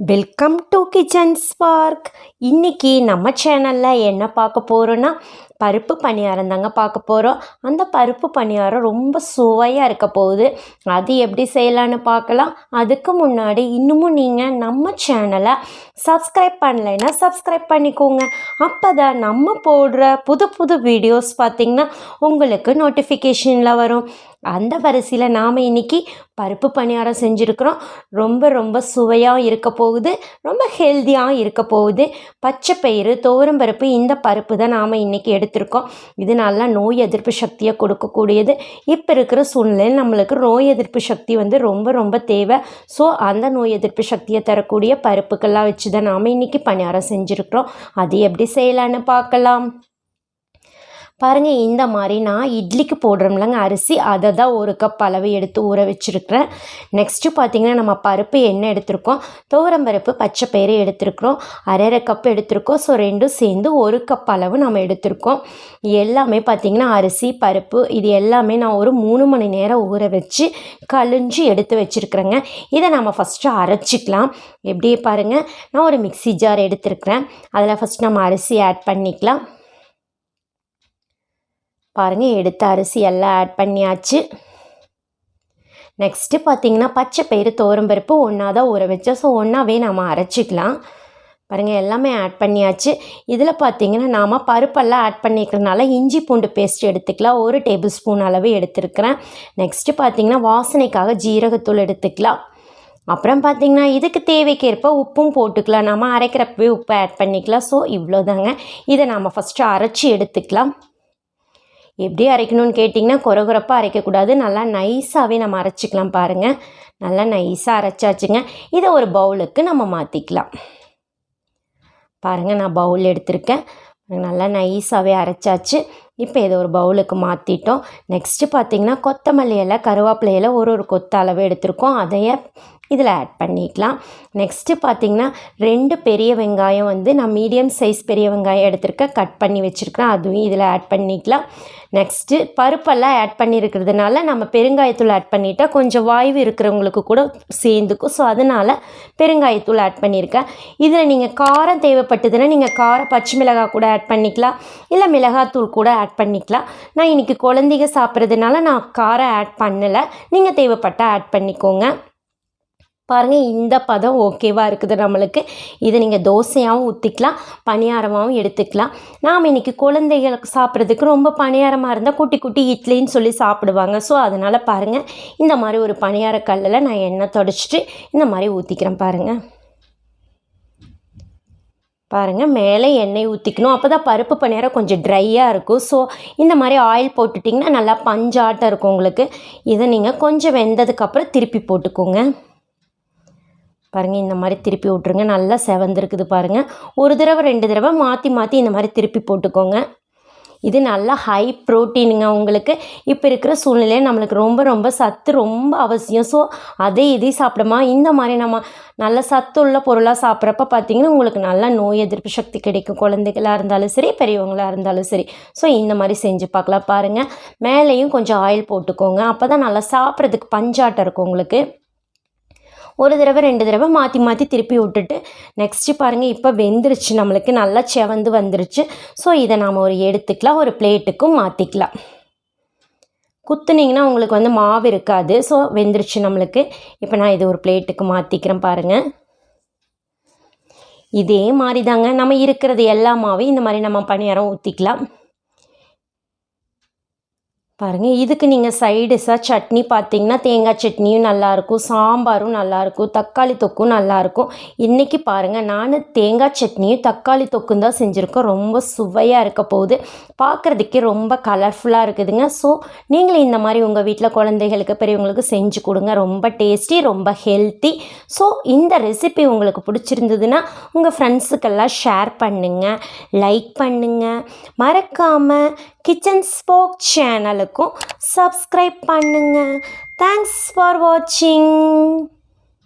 Welcome to Kitchen'sPark. இன்றைக்கி நம்ம சேனலில் என்ன பார்க்க போகிறோன்னா பருப்பு பணியாரம் தாங்க பார்க்க போகிறோம். அந்த பருப்பு பணியாரம் ரொம்ப சுவையாக இருக்க போகுது. அது எப்படி செய்யலான்னு பார்க்கலாம். அதுக்கு முன்னாடி இன்னமும் நீங்கள் நம்ம சேனலை சப்ஸ்கிரைப் பண்ணலைன்னா சப்ஸ்கிரைப் பண்ணிக்கோங்க. அப்போ தான் நம்ம போடுற புது புது வீடியோஸ் பார்த்திங்கன்னா உங்களுக்கு நோட்டிஃபிகேஷனில் வரும். அந்த வரிசையில் நாம் இன்றைக்கி பருப்பு பணியாரம் செஞ்சுருக்குறோம். ரொம்ப சுவையாக இருக்க போகுது, ரொம்ப ஹெல்த்தியாக இருக்க போகுது. பச்சை பயிறு, துவரம்பருப்பு, இந்த பருப்பு தான் நாம் இன்றைக்கி எடுத்திருக்கோம். இது நல்லா நோய் எதிர்ப்பு சக்தியை கொடுக்கக்கூடியது. இப்போ இருக்கிற சூழ்நிலையில் நம்மளுக்கு நோய் எதிர்ப்பு சக்தி வந்து ரொம்ப தேவை. ஸோ அந்த நோய் எதிர்ப்பு சக்தியை தரக்கூடிய பருப்புக்கெல்லாம் வச்சு தான் நாம் இன்றைக்கி பணியாரம் செஞ்சுருக்குறோம். அது எப்படி செய்யலான்னு பார்க்கலாம். பாருங்கள், இந்த மாதிரி நான் இட்லிக்கு போடுறோம்லங்க அரிசி, அதை தான் 1 கப் அளவு எடுத்து ஊற வச்சுருக்கிறேன். நெக்ஸ்ட்டு பார்த்திங்கன்னா நம்ம பருப்பு என்ன எடுத்திருக்கோம், துவரம்பருப்பு, பச்சை பயிறு எடுத்துருக்குறோம். அரை கப் எடுத்திருக்கோம். ஸோ ரெண்டும் சேர்ந்து 1 கப் அளவு நம்ம எடுத்திருக்கோம். எல்லாமே பார்த்திங்கன்னா அரிசி, பருப்பு இது எல்லாமே நான் ஒரு 3 மணி நேரம் ஊற வச்சு கழிஞ்சு எடுத்து வச்சுருக்குறேங்க. இதை நம்ம ஃபஸ்ட்டு அரைச்சிக்கலாம். எப்படியே பாருங்கள், நான் ஒரு மிக்ஸி ஜார் எடுத்துருக்குறேன். அதில் ஃபஸ்ட் நம்ம அரிசி ஆட் பண்ணிக்கலாம். பாருங்கள், எடுத்த அரிசி எல்லாம் ஆட் பண்ணியாச்சு. நெக்ஸ்ட்டு பார்த்திங்கன்னா பச்சை பயிறு, துவரம்பருப்பு ஒன்றா தான் ஊற வச்சோம். ஸோ ஒன்றாவே நம்ம அரைச்சிக்கலாம். பாருங்கள், எல்லாமே ஆட் பண்ணியாச்சு. இதில் பார்த்திங்கன்னா நாம் பருப்பெல்லாம் ஆட் பண்ணிக்கிறதுனால இஞ்சி பூண்டு பேஸ்ட் எடுத்துக்கலாம். 1 டேபிள் ஸ்பூன் அளவு எடுத்துருக்கிறேன். நெக்ஸ்ட்டு பார்த்திங்கன்னா வாசனைக்காக ஜீரகத்தூள் எடுத்துக்கலாம். அப்புறம் பார்த்திங்கன்னா இதுக்கு தேவைக்கேற்ப உப்பும் போட்டுக்கலாம். நம்ம அரைக்கிறப்பவே உப்பு ஆட் பண்ணிக்கலாம். ஸோ இவ்வளோதாங்க. இதை நாம் ஃபஸ்ட்டு அரைச்சி எடுத்துக்கலாம். எப்படி அரைக்கணும்னு கேட்டிங்கன்னா கொரகொரப்பாக அரைக்கக்கூடாது, நல்லா நைஸாகவே நம்ம அரைச்சிக்கலாம். பாருங்கள், நல்லா நைஸாக அரைச்சாச்சுங்க. இதை ஒரு பவுலுக்கு நம்ம மாற்றிக்கலாம். பாருங்கள், நான் பவுல் எடுத்திருக்கேன். நல்லா நைஸாகவே அரைச்சாச்சு. இப்போ இதை ஒரு பவுலுக்கு மாற்றிட்டோம். நெக்ஸ்ட்டு பார்த்திங்கன்னா கொத்தமல்லி இலை, கருவேப்பிலை இலை ஒரு கொத்த அளவு எடுத்திருக்கோம். அதையே இதில் ஆட் பண்ணிக்கலாம். நெக்ஸ்ட்டு பார்த்திங்கன்னா 2 பெரிய வெங்காயம் வந்து நான் மீடியம் சைஸ் பெரிய வெங்காயம் எடுத்திருக்கேன், கட் பண்ணி வச்சுருக்கிறேன். அதுவும் இதில் ஆட் பண்ணிக்கலாம். நெக்ஸ்ட்டு பருப்பெல்லாம் ஆட் பண்ணியிருக்கிறதுனால நம்ம பெருங்காயத்தூள் ஆட் பண்ணிட்டால் கொஞ்சம் வாய்வு இருக்கிறவங்களுக்கு கூட சேர்ந்துக்கும். ஸோ அதனால் பெருங்காயத்தூள் ஆட் பண்ணியிருக்கேன். இதில் நீங்கள் காரம் தேவைப்பட்டதுன்னா நீங்கள் பச்சை மிளகாய் கூட ஆட் பண்ணிக்கலாம், இல்லை மிளகாத்தூள் கூட ஆட் பண்ணிக்கலாம். நான் இன்றைக்கி குழந்தைங்க சாப்பிட்றதுனால நான் காரம் ஆட் பண்ணலை, நீங்கள் தேவைப்பட்டால் ஆட் பண்ணிக்கோங்க. பாருங்கள், இந்த பதம் ஓகேவாக இருக்குது நம்மளுக்கு. இதை நீங்கள் தோசையாகவும் ஊற்றிக்கலாம், பணியாரமாகவும் எடுத்துக்கலாம். நாம் இன்றைக்கி குழந்தைகளுக்கு சாப்பிட்றதுக்கு ரொம்ப பணியாரமாக இருந்தால் குட்டி இட்லின்னு சொல்லி சாப்பிடுவாங்க. ஸோ அதனால் பாருங்கள், இந்த மாதிரி ஒரு பணியார கல்லில் நான் எண்ணெய் தொடச்சிட்டு இந்த மாதிரி ஊற்றிக்கிறேன். பாருங்கள், மேலே எண்ணெய் ஊற்றிக்கணும். அப்போ தான் பருப்பு பணியாரம் கொஞ்சம் ட்ரையாக இருக்கும். ஸோ இந்த மாதிரி ஆயில் போட்டுட்டிங்கன்னா நல்லா பஞ்சாட்டம் இருக்கும் உங்களுக்கு. இதை நீங்கள் கொஞ்சம் வெந்ததுக்கப்புறம் திருப்பி போட்டுக்கோங்க. பாருங்கள், இந்த மாதிரி திருப்பி விட்ருங்க. நல்லா செவந்திருக்குது பாருங்கள். 1 தடவை 2 தடவை மாற்றி இந்த மாதிரி திருப்பி போட்டுக்கோங்க. இது நல்லா ஹை ப்ரோட்டீனுங்க உங்களுக்கு. இப்போ இருக்கிற சூழ்நிலையில் நம்மளுக்கு ரொம்ப சத்து ரொம்ப அவசியம். ஸோ இதையும் சாப்பிடுமா, இந்த மாதிரி நம்ம நல்ல சத்துள்ள பொருளாக சாப்பிட்றப்ப பார்த்திங்கன்னா உங்களுக்கு நல்லா நோய் எதிர்ப்பு சக்தி கிடைக்கும். குழந்தைகளாக இருந்தாலும் சரி, பெரியவங்களாக இருந்தாலும் சரி. ஸோ இந்த மாதிரி செஞ்சு பார்க்கலாம். பாருங்கள், மேலேயும் கொஞ்சம் ஆயில் போட்டுக்கோங்க. அப்போ தான் நல்லா சாப்பிட்றதுக்கு பஞ்சாட்டம் இருக்கும் உங்களுக்கு. 1 தடவை 2 தடவை மாற்றி திருப்பி விட்டுட்டு நெக்ஸ்ட்டு பாருங்கள், இப்போ வெந்துருச்சு, நம்மளுக்கு நல்லா செவந்து வந்துருச்சு. ஸோ இதை நாம் எடுத்துக்கலாம், ஒரு பிளேட்டுக்கும் மாற்றிக்கலாம். குத்துனிங்கன்னா உங்களுக்கு வந்து மாவு இருக்காது. ஸோ வெந்துருச்சு நம்மளுக்கு. இப்போ நான் இது ஒரு பிளேட்டுக்கு மாற்றிக்கிறேன். பாருங்கள், இதே மாதிரி தாங்க நம்ம இருக்கிறது எல்லா மாவையும் இந்த மாதிரி நம்ம பணியாரம் ஊற்றிக்கலாம். பாருங்கள், இதுக்கு நீங்கள் சைடிஷாக சட்னி பார்த்திங்கன்னா தேங்காய் சட்னியும் நல்லாயிருக்கும், சாம்பாரும் நல்லாயிருக்கும், தக்காளி தொக்கும் நல்லாயிருக்கும். இன்றைக்கி பாருங்கள், நான் தேங்காய் சட்னியும் தக்காளி தொக்கும் தான் செஞ்சுருக்கோம். ரொம்ப சுவையாக இருக்க போகுது. பார்க்குறதுக்கே ரொம்ப கலர்ஃபுல்லாக இருக்குதுங்க. ஸோ நீங்களும் இந்த மாதிரி உங்கள் வீட்டில் குழந்தைகளுக்கு, பெரியவங்களுக்கு செஞ்சு கொடுங்க. ரொம்ப டேஸ்டி, ரொம்ப ஹெல்த்தி. ஸோ இந்த ரெசிபி உங்களுக்கு பிடிச்சிருந்ததுன்னா உங்கள் ஃப்ரெண்ட்ஸுக்கெல்லாம் ஷேர் பண்ணுங்கள், லைக் பண்ணுங்கள். மறக்காமல் Kitchen'sPark சேனலுக்கும் சப்ஸ்கிரைப் பண்ணுங்கள். தேங்க்ஸ் ஃபார் வாட்சிங்.